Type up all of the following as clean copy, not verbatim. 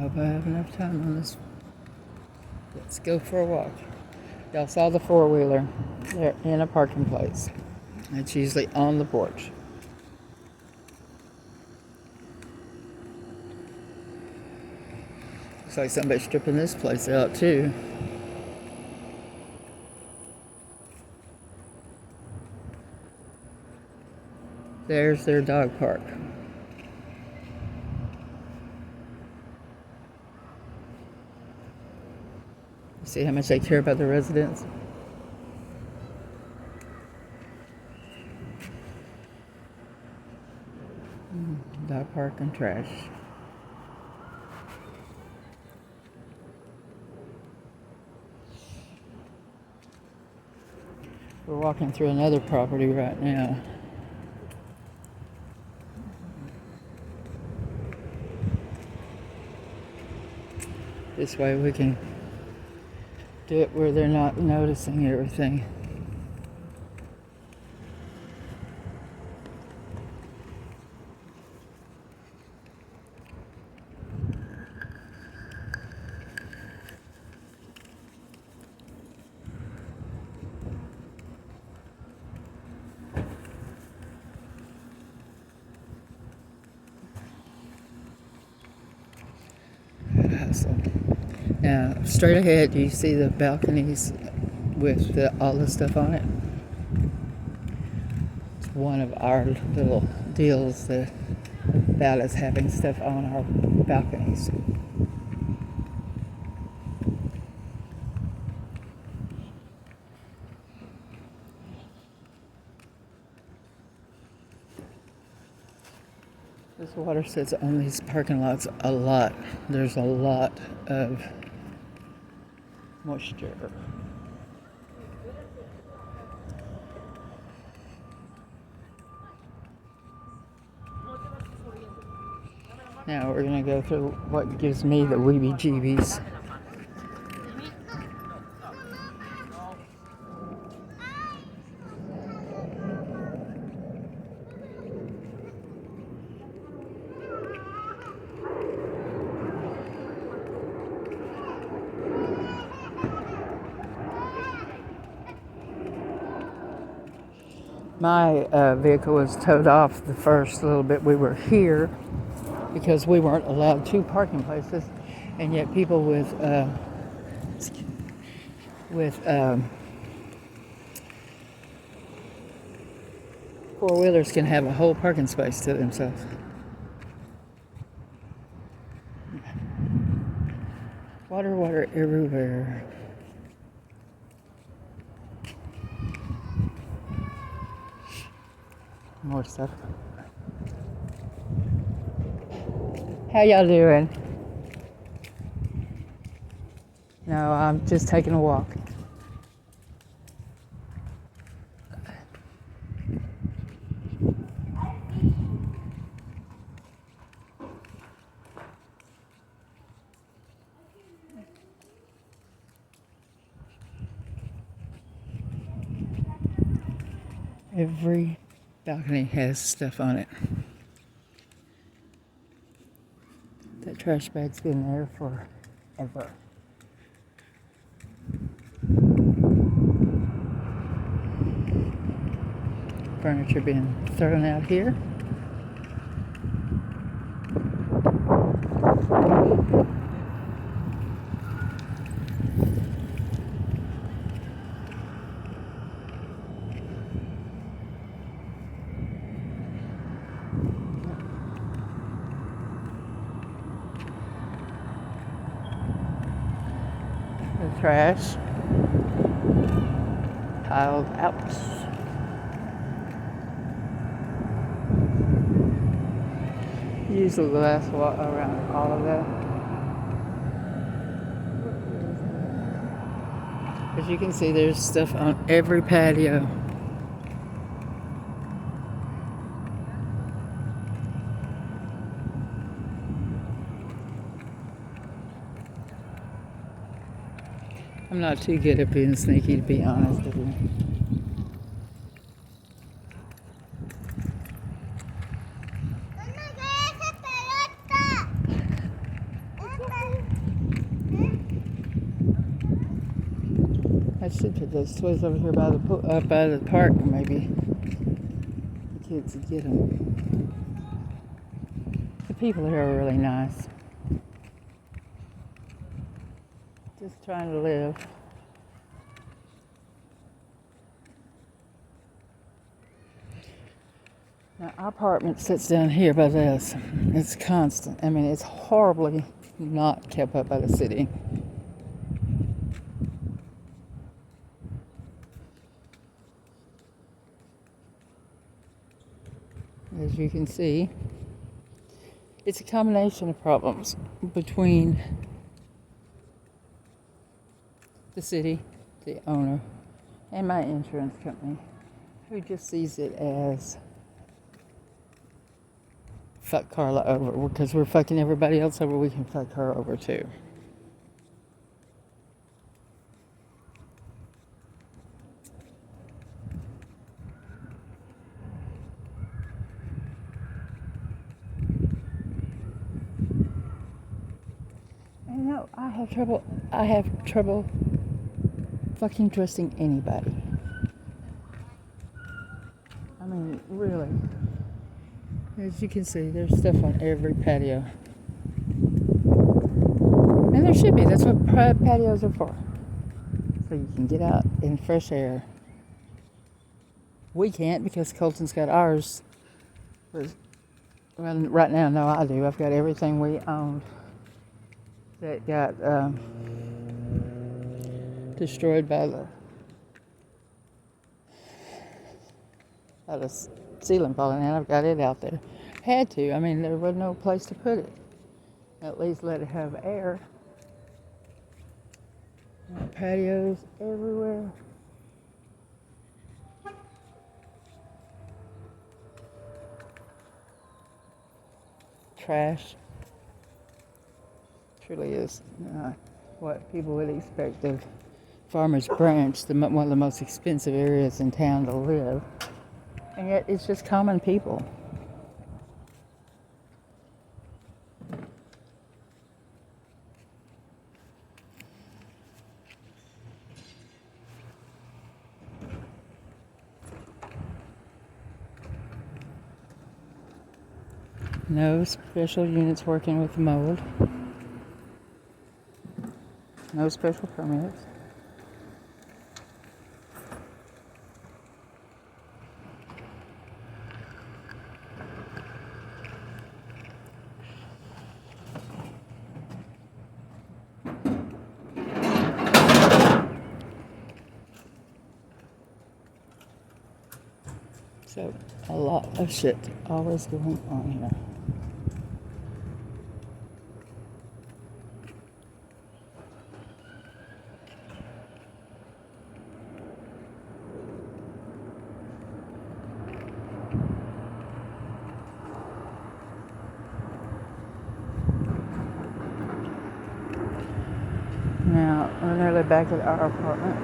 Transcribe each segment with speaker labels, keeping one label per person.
Speaker 1: hope I have enough time on this. Let's go for a walk. Y'all saw the four-wheeler. They're in a parking place. It's usually on the porch. Looks like somebody's stripping this place out too. There's their dog park. See how much they care about the residents? Dog park and trash. We're walking through another property right now. This way we can do it where they're not noticing everything. So, now, straight ahead, you see the balconies with all the stuff on it. It's one of our little deals about us having stuff on our balconies. This water sits on these parking lots a lot. There's a lot of moisture. Now we're going to go through what gives me the weebie-jeebies. My vehicle was towed off the first little bit we were here because we weren't allowed 2 parking places, and yet people with four-wheelers can have a whole parking space to themselves. Water everywhere. More stuff. How y'all doing? No, I'm just taking a walk. Every balcony has stuff on it. That trash bag's been there forever. Furniture being thrown out here. The trash piled out. Use the glass around all of that. As you can see, there's stuff on every patio. I'm not too good at being sneaky, to be honest with you. I should put those toys over here by the by the park. Maybe the kids would get them. The people here are really nice. Just trying to live. Now, our apartment sits down here by this. It's constant. I mean, it's horribly not kept up by the city. As you can see, it's a combination of problems between the city, the owner, and my insurance company, who just sees it as fuck Carla over. Because we're fucking everybody else over, we can fuck her over too. And you know, I have trouble fucking trusting anybody. I mean, really. As you can see, there's stuff on every patio. And there should be. That's what patios are for. So you can get out in fresh air. We can't because Colton's got ours. Well, right now, no, I do. I've got everything we owned that got destroyed by the ceiling falling in. I've got it out there. Had to. I mean, there was no place to put it. At least let it have air. Patios everywhere. Trash. Truly is what people would expect of Farmers Branch, one of the most expensive areas in town to live. And yet it's just common people. No special units working with mold. No special permits. So, a lot of shit always going on here. Now, we're nearly back at our apartment,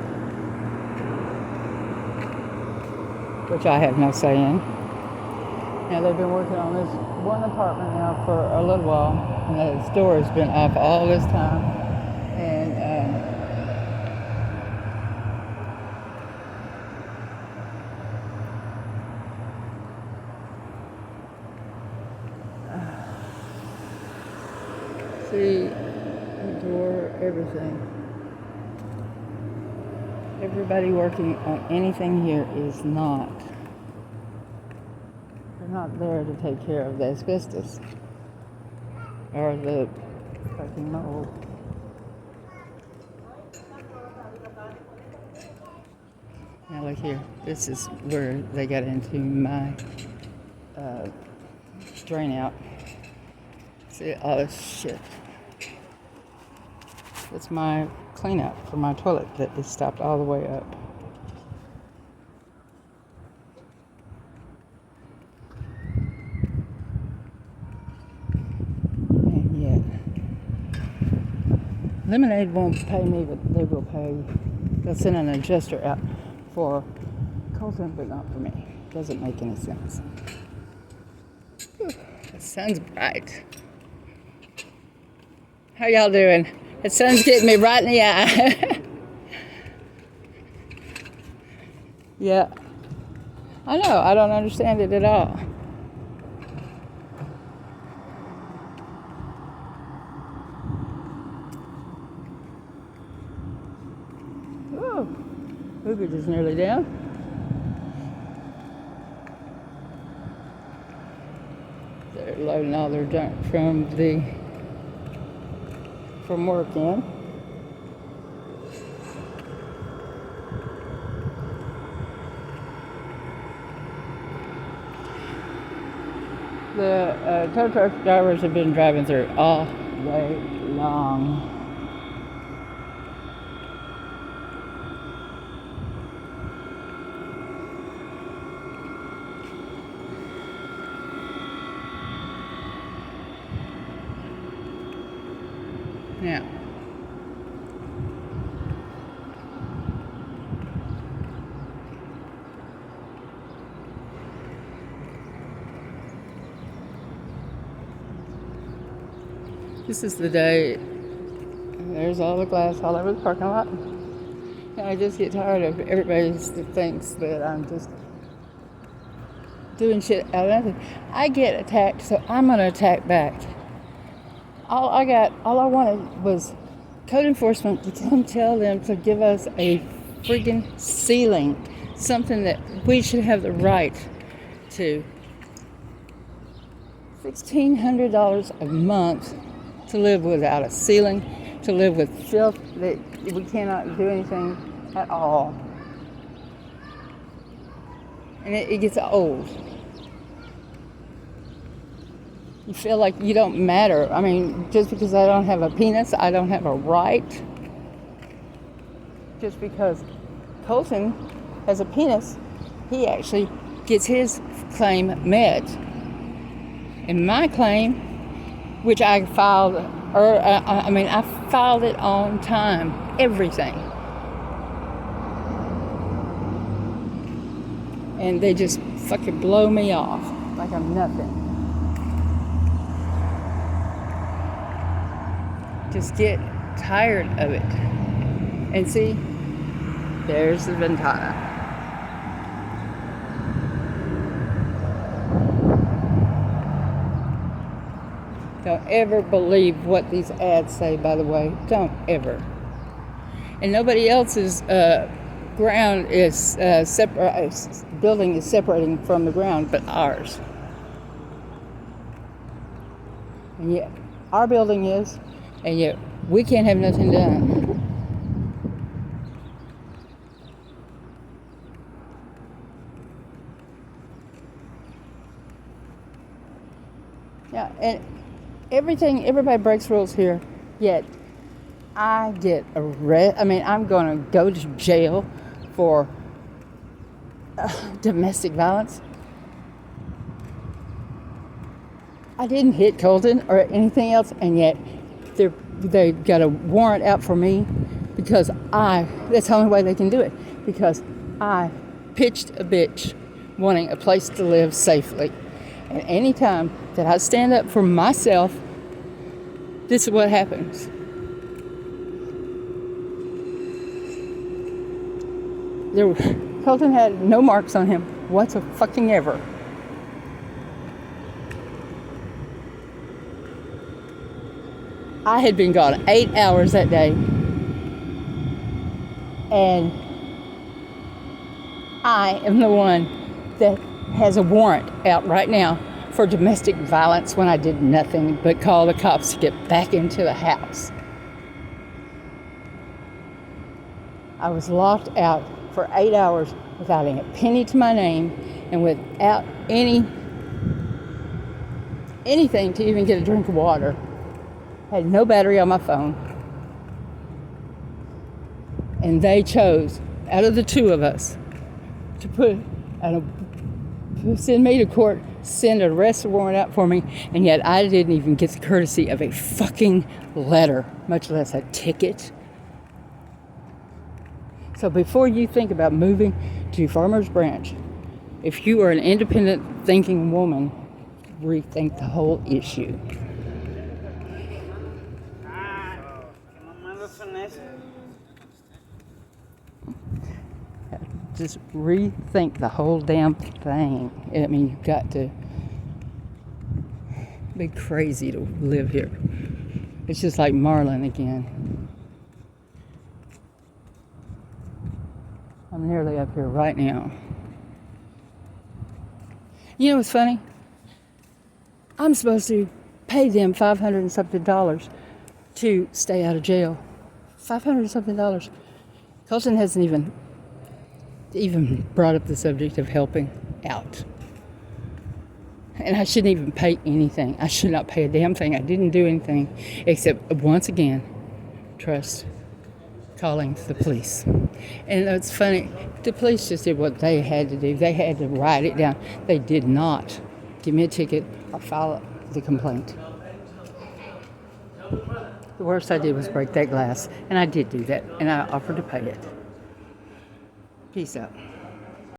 Speaker 1: which I have no say in. Now, they've been working on this one apartment now for a little while, and the store has been off all this time. And see, the door, everything. Everybody working on anything here is not. They're not there to take care of the asbestos or the fucking mold. Now look here. This is where they got into my drain out. See all this shit. It's my clean out for my toilet that is stopped all the way up. And yet, Lemonade won't pay me, but they will pay. They'll send an adjuster out for Colton, but not for me. Doesn't make any sense. Whew, the sun's bright. How y'all doing? The sun's getting me right in the eye. Yeah. I know. I don't understand it at all. Oh, Booger is nearly down. They're loading all their junk from work in. The tow truck drivers have been driving through all day long. Now, this is the day. There's all the glass all over the parking lot. And I just get tired of everybody thinks that I'm just doing shit out of nothing. I get attacked, so I'm gonna attack back. All I wanted was code enforcement to come tell them to give us a friggin' ceiling, something that we should have the right to. $1,600 a month to live without a ceiling, to live with filth that we cannot do anything at all. And it gets old. You feel like you don't matter. I mean, just because I don't have a penis, I don't have a right. Just because Colton has a penis, he actually gets his claim met. And my claim, which I filed, I filed it on time, everything. And they just fucking blow me off like I'm nothing. Just get tired of it. And see, there's the Ventana. Don't ever believe what these ads say, by the way. Don't ever. And nobody else's ground is building is separating from the ground but ours. And yet, our building is, and yet we can't have nothing done. Yeah, and everybody breaks rules here, yet I get arrested. I mean, I'm going to go to jail for domestic violence. I didn't hit Colton or anything else, and yet they got a warrant out for me because that's the only way they can do it, because I pitched a bitch wanting a place to live safely. And any time that I stand up for myself, this is what happens. Colton had no marks on him whatsoever. I had been gone 8 hours that day, and I am the one that has a warrant out right now for domestic violence when I did nothing but call the cops to get back into the house. I was locked out for 8 hours without a penny to my name and without anything to even get a drink of water. Had no battery on my phone. And they chose, out of the two of us, to send me to court, send an arrest warrant out for me, and yet I didn't even get the courtesy of a fucking letter, much less a ticket. So before you think about moving to Farmers Branch, if you are an independent thinking woman, rethink the whole issue. just rethink the whole damn thing. I mean, you've got to be crazy to live here. It's just like Marlin again. I'm nearly up here right now. You know what's funny? I'm supposed to pay them $500 and something to stay out of jail. $500 and something. Colton hasn't even brought up the subject of helping out. And I shouldn't even pay anything. I should not pay a damn thing. I didn't do anything except, once again, trust calling the police. And it's funny, the police just did what they had to do. They had to write it down. They did not give me a ticket or file the complaint. The worst I did was break that glass, and I did do that, and I offered to pay it. Peace out.